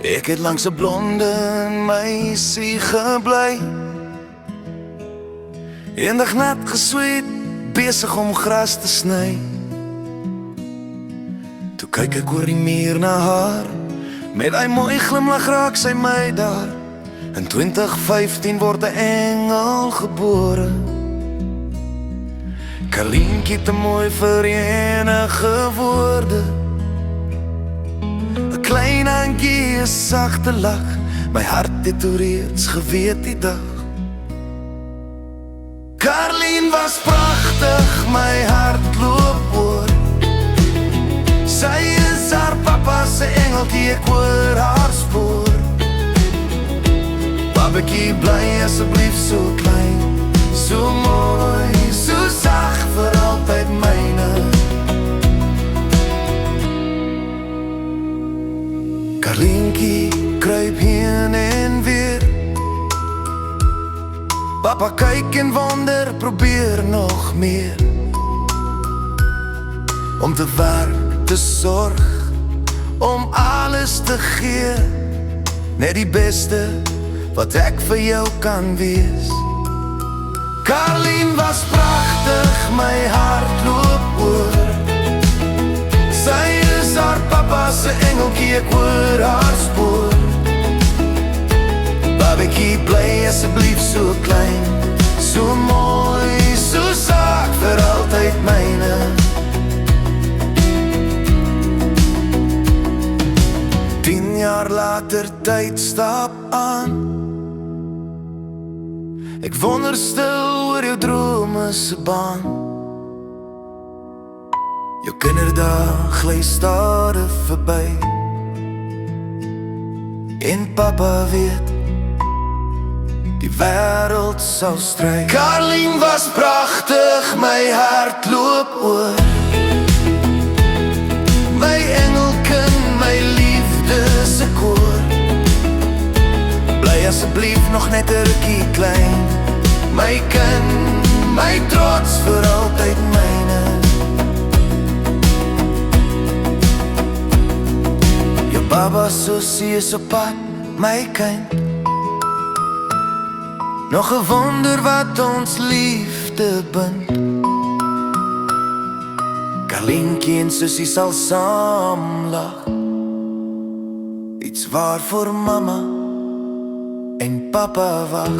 Ek het langs 'n blonde meisie gebly, eendag net gesweet, besig om gras te sny. Toe kyk ek oor die muur na haar, met hy mooi glimlach raak sy my daar. In 2015 word 'n engel gebore. Karlientjie te mooi vir enige woorde. 'n Klein handjie, 'n sagte lach, my hart het toe reeds geweet die dag. Karlien was pragtig, my hart loop oor. Sy is haar papa se engeltjie, ek hoor haar spoor. Babetjie, bly asseblief so klein, so mooi, so sag, vir altyd myne. Karlientjie kruip heen en weer. Papa kyk en wonder, probeer nog meer. Om te werk, te sorg, om alles te gee. Net die beste wat ek vir jou kan wees. Karlien was pragtig, my hart loop oor. Sy is haar papa se engeltjie, ek hoor haar spoor. Babetjie, bly asseblief so klein, so mooi, so sag, vir altyd myne. 10 jaar later, tyd stap aan. Ek wonder stil oor jou drome se baan. Jou kinderdae gly stadig verby, en papa weet, die wêreld sal stry. Karlien was pragtig, my hart loop oor. My engelkind, my liefde se koor. Bly asseblief nog net 'n rukkie klein, my kind, my trots, vir altyd myne. Jou baba sussie is op pad, my kind. Nog 'n wonder wat ons liefde bind. Karlientjie en sussie sal saam lag. Iets waar vir mamma en papa wag.